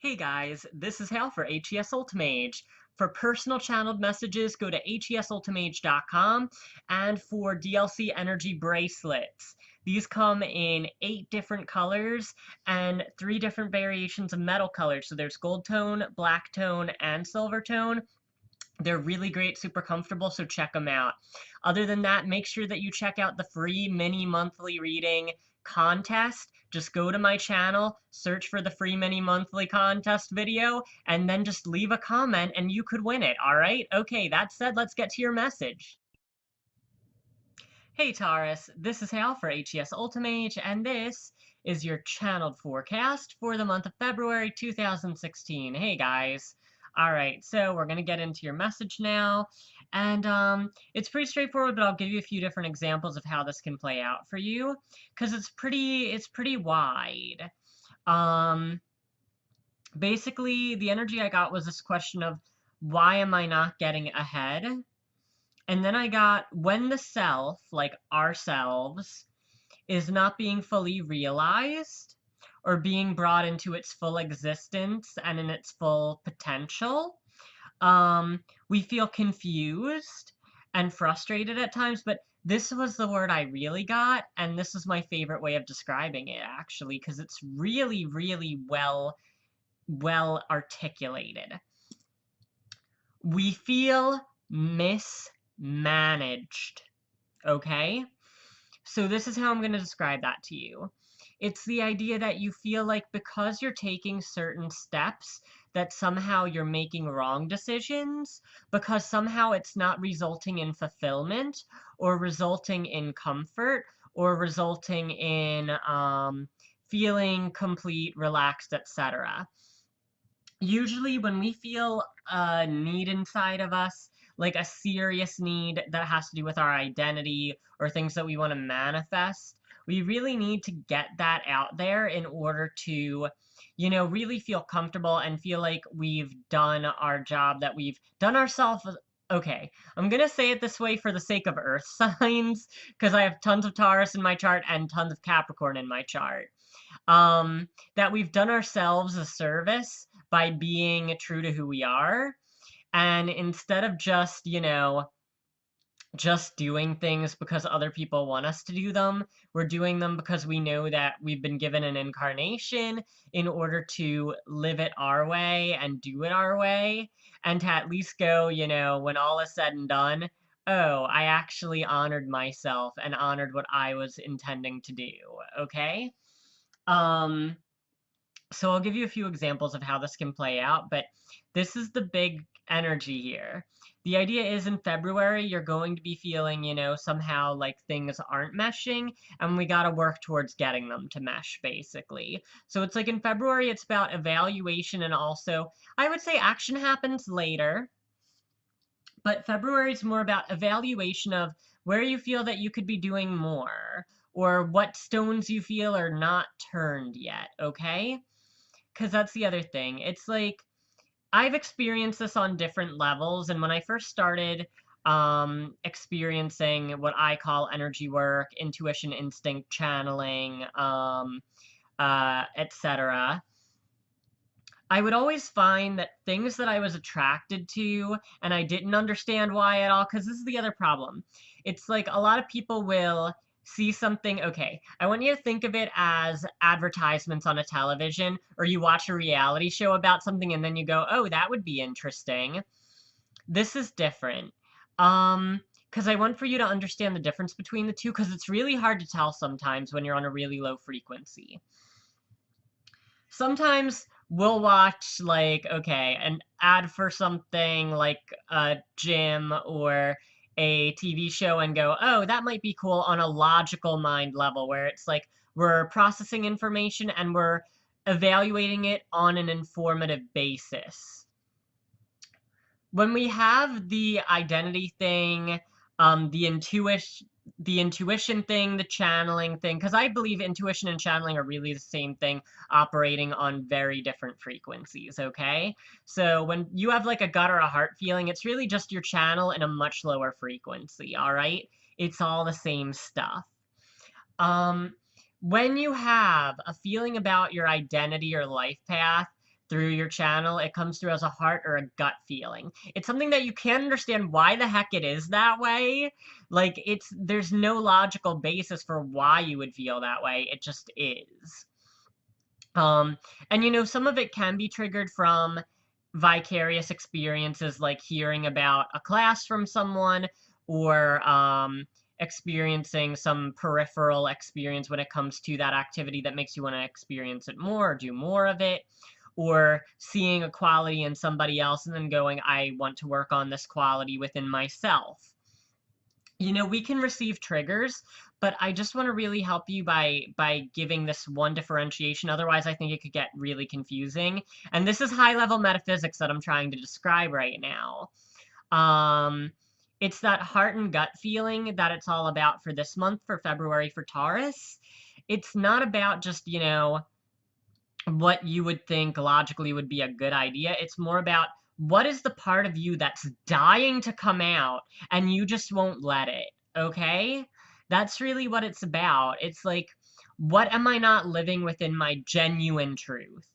Hey guys, this is Hal for HES Ultimage. For personal channeled messages, go to hesultimage.com, and for DLC energy bracelets. These come in 8 different colors and 3 different variations of metal colors. So there's gold tone, black tone, and silver tone. They're really great, super comfortable, so check them out. Other than that, make sure that you check out the free mini monthly reading contest. Just go to my channel, search for the free mini monthly contest video, and then just leave a comment and you could win it, alright? Okay, that said, let's get to your message. Hey Taurus, this is Hal for HES Ultimage, and this is your channeled forecast for the month of February 2016. Hey guys. Alright, so we're gonna get into your message now, and it's pretty straightforward, but I'll give you a few different examples of how this can play out for you, because it's pretty wide. Um, Basically, the energy I got was this question of, why am I not getting ahead? And then I got, when the self, like ourselves, is not being fully realized or being brought into its full existence and in its full potential, we feel confused and frustrated at times, but this was the word I really got, and this is my favorite way of describing it, actually, because it's really, really well articulated. We feel mismanaged, okay? So this is how I'm going to describe that to you. It's the idea that you feel like because you're taking certain steps, that somehow you're making wrong decisions, because somehow it's not resulting in fulfillment, or resulting in comfort, or resulting in feeling complete, relaxed, etc. Usually when we feel a need inside of us, like a serious need that has to do with our identity or things that we want to manifest, we really need to get that out there in order to, really feel comfortable and feel like we've done our job, that we've done ourselves. Okay, I'm gonna say it this way for the sake of Earth signs, because I have tons of Taurus in my chart and tons of Capricorn in my chart. That we've done ourselves a service by being true to who we are. And instead of just, just doing things because other people want us to do them, we're doing them because we know that we've been given an incarnation in order to live it our way and do it our way. And to at least go, when all is said and done, oh, I actually honored myself and honored what I was intending to do, okay? Um, so I'll give you a few examples of how this can play out, but this is the big energy here. The idea is in February, you're going to be feeling, somehow like things aren't meshing, and we got to work towards getting them to mesh, basically. So it's like in February, it's about evaluation, and also, I would say action happens later, but February is more about evaluation of where you feel that you could be doing more, or what stones you feel are not turned yet, okay? Because that's the other thing. It's like, I've experienced this on different levels, and when I first started experiencing what I call energy work, intuition, instinct, channeling, etc., I would always find that things that I was attracted to, and I didn't understand why at all, because this is the other problem. It's like a lot of people will see something, okay, I want you to think of it as advertisements on a television, or you watch a reality show about something and then you go, oh, that would be interesting. This is different. Because I want for you to understand the difference between the two, because it's really hard to tell sometimes when you're on a really low frequency. Sometimes we'll watch, like, okay, an ad for something like a gym or a TV show and go, oh, that might be cool on a logical mind level, where it's like we're processing information and we're evaluating it on an informative basis. When we have the identity thing, the intuition thing, the channeling thing, because I believe intuition and channeling are really the same thing, operating on very different frequencies, okay? So when you have like a gut or a heart feeling, it's really just your channel in a much lower frequency, all right? It's all the same stuff. When you have a feeling about your identity or life path, through your channel, it comes through as a heart or a gut feeling. It's something that you can't understand why the heck it is that way. Like, there's no logical basis for why you would feel that way. It just is. And some of it can be triggered from vicarious experiences, like hearing about a class from someone, or experiencing some peripheral experience when it comes to that activity that makes you want to experience it more or do more of it, or seeing a quality in somebody else and then going, I want to work on this quality within myself. We can receive triggers, but I just want to really help you by giving this one differentiation. Otherwise, I think it could get really confusing. And this is high-level metaphysics that I'm trying to describe right now. It's that heart and gut feeling that it's all about for this month, for February, for Taurus. It's not about just, what you would think logically would be a good idea. It's more about what is the part of you that's dying to come out and you just won't let it, okay? That's really what it's about. It's like, what am I not living within my genuine truth,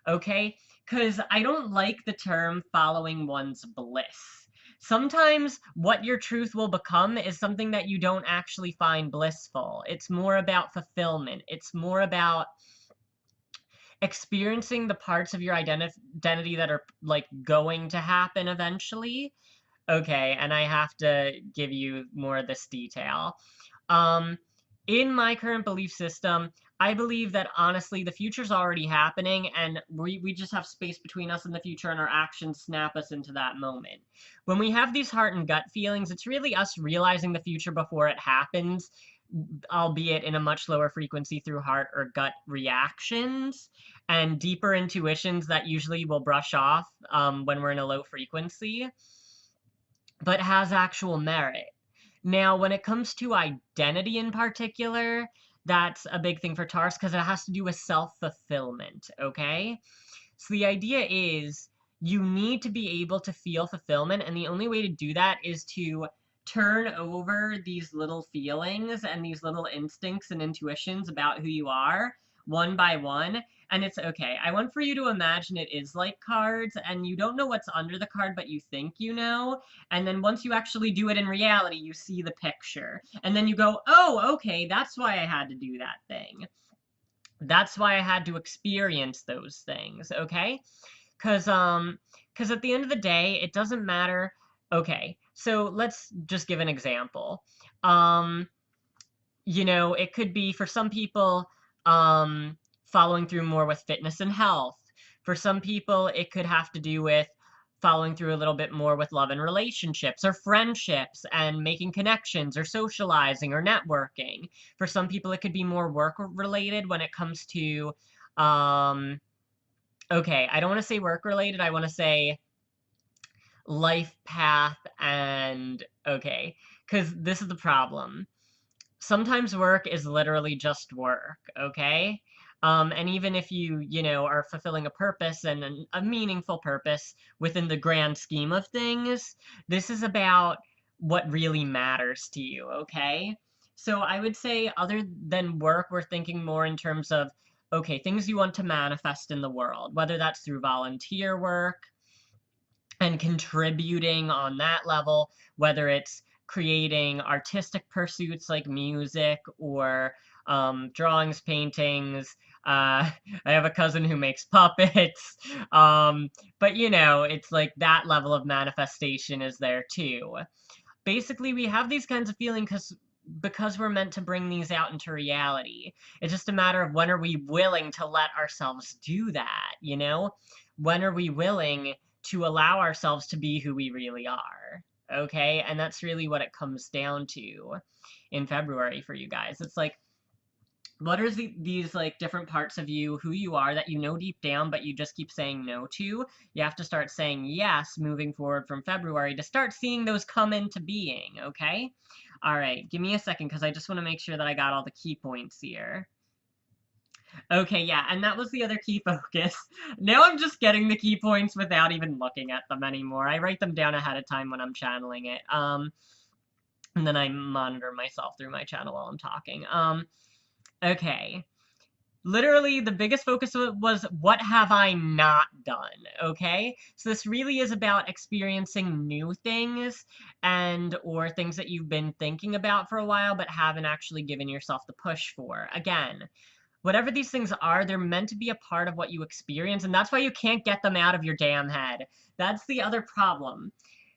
okay? Because I don't like the term following one's bliss. Sometimes what your truth will become is something that you don't actually find blissful. It's more about fulfillment. It's more about experiencing the parts of your identity that are like going to happen eventually. Okay, and I have to give you more of this detail. In my current belief system, I believe that honestly the future's already happening, and we just have space between us and the future, and our actions snap us into that moment. When we have these heart and gut feelings, it's really us realizing the future before it happens, albeit in a much lower frequency through heart or gut reactions, and deeper intuitions that usually will brush off when we're in a low frequency, but has actual merit. Now, when it comes to identity in particular, that's a big thing for Taurus because it has to do with self-fulfillment, okay? So the idea is you need to be able to feel fulfillment, and the only way to do that is to turn over these little feelings and these little instincts and intuitions about who you are one by one. And it's okay. I want for you to imagine it is like cards, and you don't know what's under the card, but you think you know. And then once you actually do it in reality, you see the picture. And then you go, oh, okay, that's why I had to do that thing. That's why I had to experience those things, okay? Because at the end of the day, it doesn't matter. Okay, so let's just give an example. It could be for some people, following through more with fitness and health. For some people, it could have to do with following through a little bit more with love and relationships or friendships and making connections or socializing or networking. For some people, it could be more work related when it comes to, okay, I don't want to say work related. I want to say life path and, okay, because this is the problem. Sometimes work is literally just work, okay? And even if you are fulfilling a purpose and a meaningful purpose within the grand scheme of things, this is about what really matters to you, okay? So I would say other than work, we're thinking more in terms of, okay, things you want to manifest in the world, whether that's through volunteer work and contributing on that level, whether it's creating artistic pursuits like music or drawings, paintings. I have a cousin who makes puppets. But it's like that level of manifestation is there too. Basically, we have these kinds of feelings because we're meant to bring these out into reality. It's just a matter of when are we willing to let ourselves do that, When are we willing to allow ourselves to be who we really are, okay? And that's really what it comes down to in February for you guys. It's like, what are these like different parts of you, who you are, that you know deep down, but you just keep saying no to? You have to start saying yes moving forward from February to start seeing those come into being, okay? All right, give me a second because I just want to make sure that I got all the key points here. Okay, yeah, and that was the other key focus. Now I'm just getting the key points without even looking at them anymore. I write them down ahead of time when I'm channeling it. And then I monitor myself through my channel while I'm talking. Okay. literally the biggest focus was what have I not done, okay? So this really is about experiencing new things or things that you've been thinking about for a while but haven't actually given yourself the push for. Again, whatever these things are, they're meant to be a part of what you experience, and that's why you can't get them out of your damn head. That's the other problem,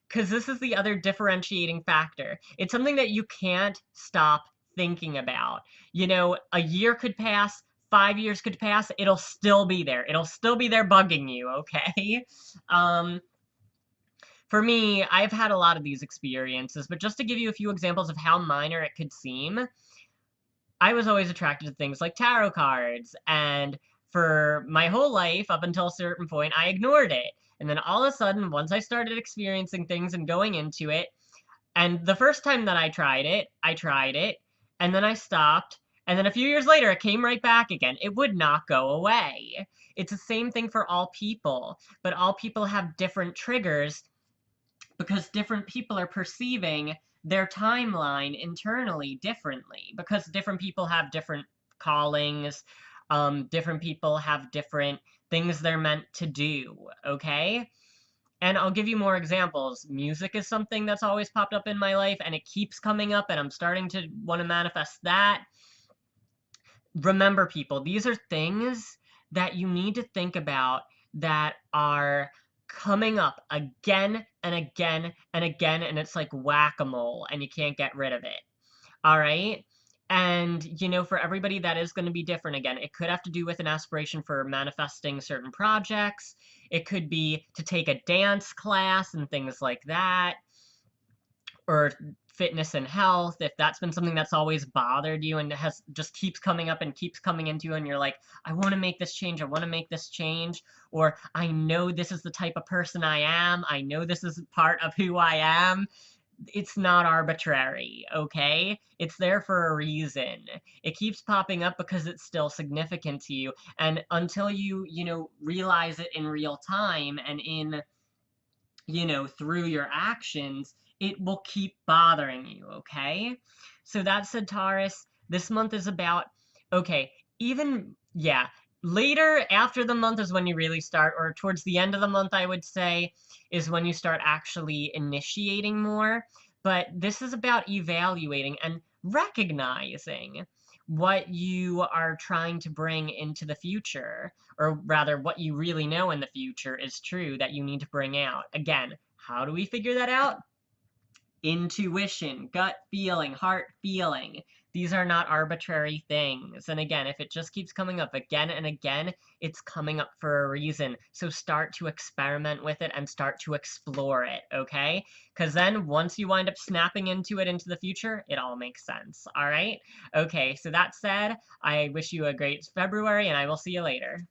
because this is the other differentiating factor. It's something that you can't stop thinking about. You know, a year could pass, 5 years could pass, it'll still be there. It'll still be there bugging you, okay? Um, for me, I've had a lot of these experiences, but just to give you a few examples of how minor it could seem, I was always attracted to things like tarot cards, and for my whole life, up until a certain point, I ignored it. And then all of a sudden, once I started experiencing things and going into it, and the first time that I tried it, and then I stopped, and then a few years later, it came right back again. It would not go away. It's the same thing for all people, but all people have different triggers because different people are perceiving their timeline internally differently, because different people have different callings, different people have different things they're meant to do, okay? And I'll give you more examples. Music is something that's always popped up in my life, and it keeps coming up, and I'm starting to want to manifest that. Remember, people, these are things that you need to think about that are coming up again and again and again, and it's like whack-a-mole, and you can't get rid of it. All right? And, you know, for everybody, that is going to be different again. It could have to do with an aspiration for manifesting certain projects. It could be to take a dance class and things like that, or fitness and health, if that's been something that's always bothered you and has just keeps coming up and keeps coming into you, and you're like, I want to make this change, I want to make this change, or I know this is the type of person I am, I know this is part of who I am. It's not arbitrary, okay? It's there for a reason. It keeps popping up because it's still significant to you, and until you know, realize it in real time and in, you know, through your actions, it will keep bothering you, okay? So that said, Taurus, this month is about, okay, even, yeah, later after the month is when you really start, or towards the end of the month, I would say, is when you start actually initiating more. But this is about evaluating and recognizing what you are trying to bring into the future, or rather what you really know in the future is true that you need to bring out. Again, how do we figure that out? Intuition, gut feeling, heart feeling. These are not arbitrary things. And again, if it just keeps coming up again and again, it's coming up for a reason. So start to experiment with it and start to explore it, okay? Because then once you wind up snapping into it into the future, it all makes sense, all right? Okay, so that said, I wish you a great February, and I will see you later.